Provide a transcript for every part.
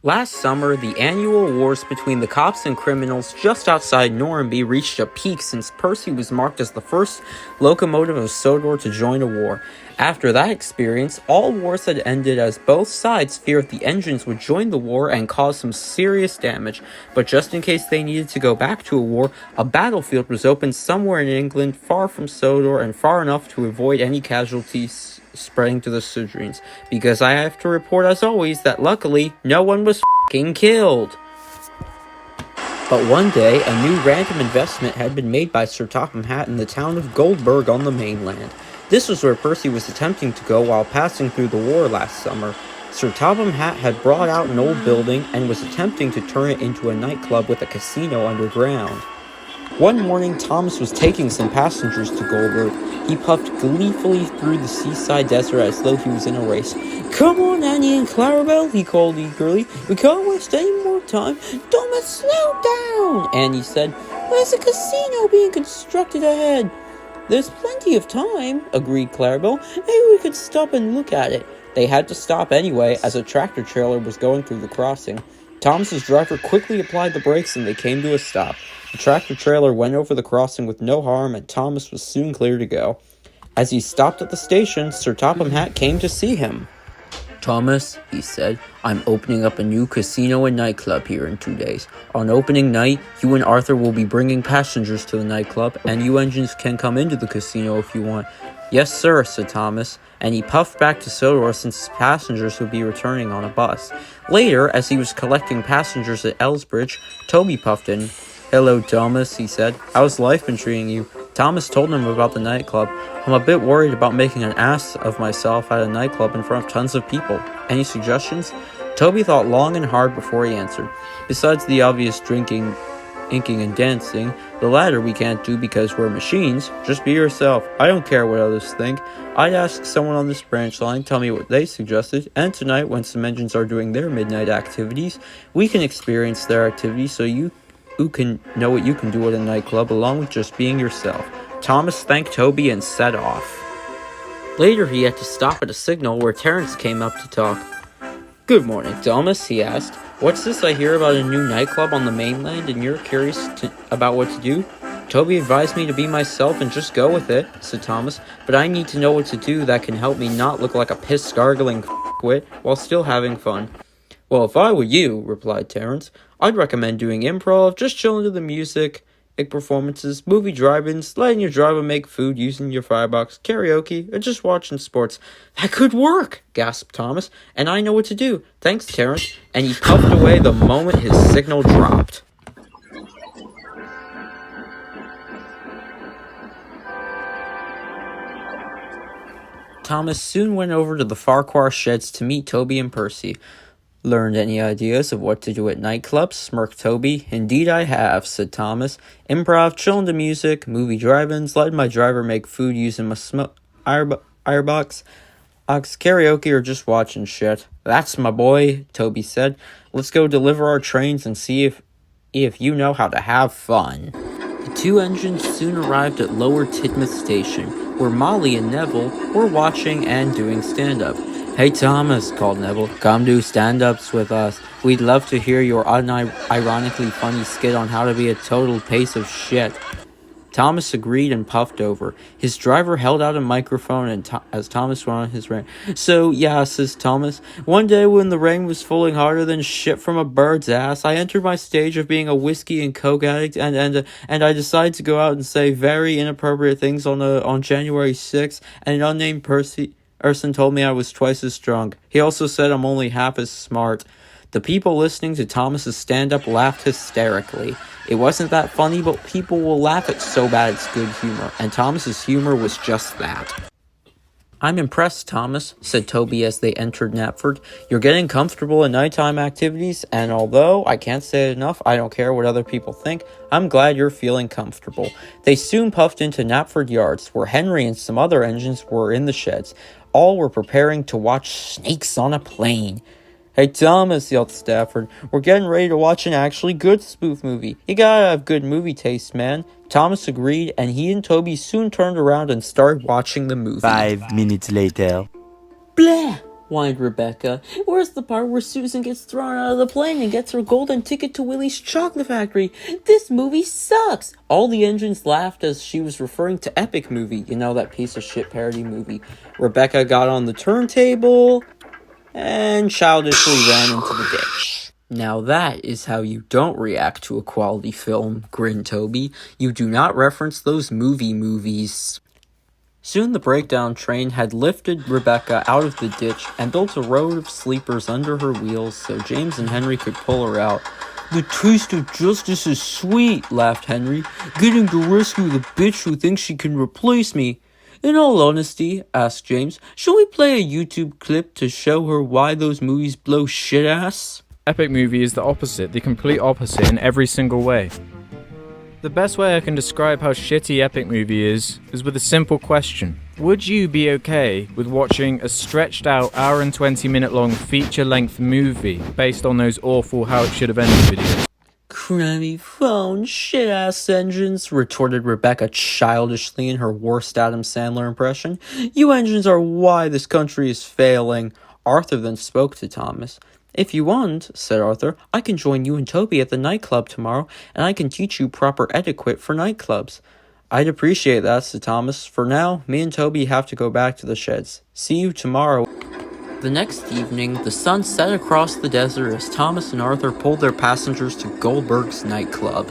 Last summer, the annual wars between the cops and criminals just outside Normanby reached a peak since Percy was marked as the first locomotive of Sodor to join a war. After that experience, all wars had ended as both sides feared the engines would join the war and cause some serious damage. But just in case they needed to go back to a war, a battlefield was opened somewhere in England, far from Sodor and far enough to avoid any casualties spreading to the Sudreens, because I have to report as always that luckily no one was f***ing killed. But one day, a new random investment had been made by Sir Topham Hatt in the town of Goldburg on the mainland. This was where Percy was attempting to go while passing through the war last summer. Sir Topham Hatt had brought out an old building and was attempting to turn it into a nightclub with a casino underground. One morning, Thomas was taking some passengers to Goldburg. He puffed gleefully through the seaside desert as though he was in a race. "Come on, Annie and Clarabelle," he called eagerly. "We can't waste any more time. Thomas, slow down," Annie said. "There's a casino being constructed ahead." "There's plenty of time," agreed Clarabelle. "Maybe we could stop and look at it." They had to stop anyway, as a tractor trailer was going through the crossing. Thomas's driver quickly applied the brakes and they came to a stop. The tractor trailer went over the crossing with no harm and Thomas was soon clear to go. As he stopped at the station, Sir Topham Hatt came to see him. "Thomas," he said, "I'm opening up a new casino and nightclub here in 2 days. On opening night, you and Arthur will be bringing passengers to the nightclub, and you engines can come into the casino if you want." "Yes, sir," said Thomas, and he puffed back to Sodor since his passengers would be returning on a bus. Later, as he was collecting passengers at Elsbridge, Toby puffed in. "Hello, Thomas," he said. "How's life been treating you?" Thomas told him about the nightclub. "I'm a bit worried about making an ass of myself at a nightclub in front of tons of people. Any suggestions?" Toby thought long and hard before he answered. "Besides the obvious drinking, inking, and dancing, the latter we can't do because we're machines. Just be yourself. I don't care what others think. I'd ask someone on this branch line, tell me what they suggested, and tonight, when some engines are doing their midnight activities, we can experience their activities so you can know what you can do at a nightclub along with just being yourself." Thomas thanked Toby and set off. Later, he had to stop at a signal where Terence came up to talk. "Good morning, Thomas," he asked. "What's this I hear about a new nightclub on the mainland and you're curious about what to do?" "Toby advised me to be myself and just go with it," said Thomas, "but I need to know what to do that can help me not look like a piss-gargling f***wit while still having fun." "Well, if I were you," replied Terence, "I'd recommend doing improv, just chilling to the music, performances, movie drive-ins, letting your driver make food using your firebox, karaoke, or just watching sports." "That could work," gasped Thomas, "and I know what to do. Thanks, Terence," and he puffed away the moment his signal dropped. Thomas soon went over to the Farquhar sheds to meet Toby and Percy. "Learned any ideas of what to do at nightclubs?" smirked Toby. "Indeed I have," said Thomas. "Improv, chillin' to music, movie drive-ins, letting my driver make food using my firebox, karaoke, or just watching shit." "That's my boy," Toby said. "Let's go deliver our trains and see if you know how to have fun." The two engines soon arrived at Lower Tidmouth Station, where Molly and Neville were watching and doing stand-up. "Hey Thomas," called Neville, "come do stand-ups with us. We'd love to hear your unironically funny skit on how to be a total piece of shit." Thomas agreed and puffed over. His driver held out a microphone and as Thomas went on his rant. "So, yeah," says Thomas, "one day when the rain was falling harder than shit from a bird's ass, I entered my stage of being a whiskey and coke addict and I decided to go out and say very inappropriate things on January 6th, and an unnamed person told me I was twice as drunk. He also said I'm only half as smart." The people listening to Thomas's stand-up laughed hysterically. It wasn't that funny, but people will laugh at so bad it's good humor, and Thomas's humor was just that. "I'm impressed, Thomas," said Toby as they entered Knapford. "You're getting comfortable in nighttime activities, and although I can't say it enough, I don't care what other people think, I'm glad you're feeling comfortable." They soon puffed into Knapford Yards, where Henry and some other engines were in the sheds. All were preparing to watch Snakes on a Plane. "Hey, Thomas," yelled Stafford, "we're getting ready to watch an actually good spoof movie. You gotta have good movie taste, man." Thomas agreed, and he and Toby soon turned around and started watching the movie. 5 minutes later. "Blah!" whined Rebecca. "Where's the part where Susan gets thrown out of the plane and gets her golden ticket to Willie's chocolate factory? This movie sucks!" All the engines laughed as she was referring to Epic Movie, that piece of shit parody movie. Rebecca got on the turntable and childishly ran into the ditch. "Now that is how you don't react to a quality film," grinned Toby. "You do not reference those movies." Soon the breakdown train had lifted Rebecca out of the ditch and built a road of sleepers under her wheels so James and Henry could pull her out. "The taste of justice is sweet," laughed Henry, "getting to rescue the bitch who thinks she can replace me." "In all honesty," asked James, "shall we play a YouTube clip to show her why those movies blow shit ass?" Epic Movie is the opposite, the complete opposite in every single way. The best way I can describe how shitty Epic Movie is with a simple question. Would you be okay with watching a stretched out hour and 20-minute long feature-length movie based on those awful How It Should Have Ended videos? "Crammy phone, shit-ass engines," retorted Rebecca childishly in her worst Adam Sandler impression. "You engines are why this country is failing." Arthur then spoke to Thomas. "If you want," said Arthur, "I can join you and Toby at the nightclub tomorrow, and I can teach you proper etiquette for nightclubs." "I'd appreciate that," said Thomas. "For now, me and Toby have to go back to the sheds. See you tomorrow." The next evening, the sun set across the desert as Thomas and Arthur pulled their passengers to Goldberg's nightclub.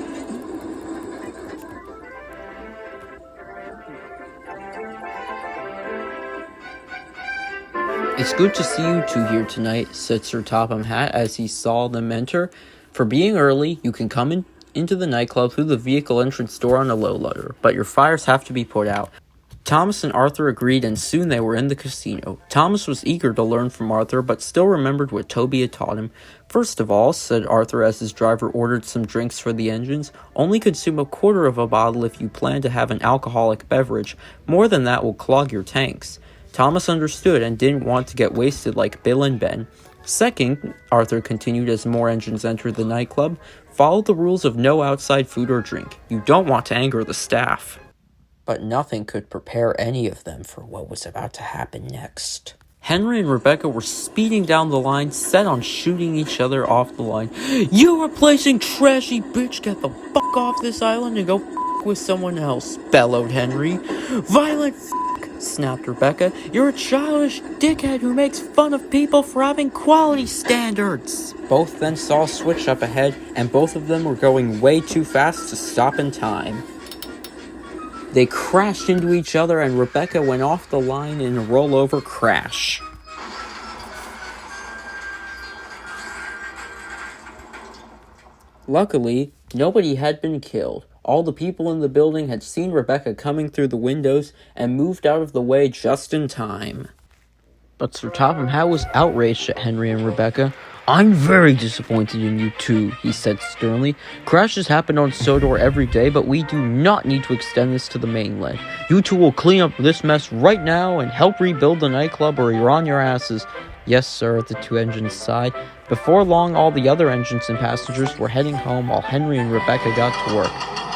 "It's good to see you two here tonight," said Sir Topham Hatt as he saw them enter. "For being early, you can come into the nightclub through the vehicle entrance door on a low loader, but your fires have to be put out." Thomas and Arthur agreed, and soon they were in the casino. Thomas was eager to learn from Arthur, but still remembered what Toby had taught him. "First of all," said Arthur as his driver ordered some drinks for the engines, "only consume a quarter of a bottle if you plan to have an alcoholic beverage. More than that will clog your tanks." Thomas understood and didn't want to get wasted like Bill and Ben. "Second," Arthur continued as more engines entered the nightclub, "follow the rules of no outside food or drink. You don't want to anger the staff." But nothing could prepare any of them for what was about to happen next. Henry and Rebecca were speeding down the line, set on shooting each other off the line. "You replacing trashy bitch, get the fuck off this island and go fuck with someone else," bellowed Henry. "Violent fuck," snapped Rebecca. "You're a childish dickhead who makes fun of people for having quality standards." Both then saw a switch up ahead, and both of them were going way too fast to stop in time. They crashed into each other, and Rebecca went off the line in a rollover crash. Luckily, nobody had been killed. All the people in the building had seen Rebecca coming through the windows and moved out of the way just in time. But Sir Topham Hatt was outraged at Henry and Rebecca. "I'm very disappointed in you two," he said sternly. "Crashes happen on Sodor every day, but we do not need to extend this to the mainland. You two will clean up this mess right now and help rebuild the nightclub, or you're on your asses." "Yes, sir," the two engines sighed. Before long, all the other engines and passengers were heading home while Henry and Rebecca got to work.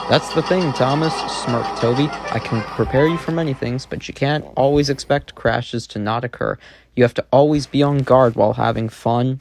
"That's the thing, Thomas," smirked Toby. "I can prepare you for many things, but you can't always expect crashes to not occur. You have to always be on guard while having fun."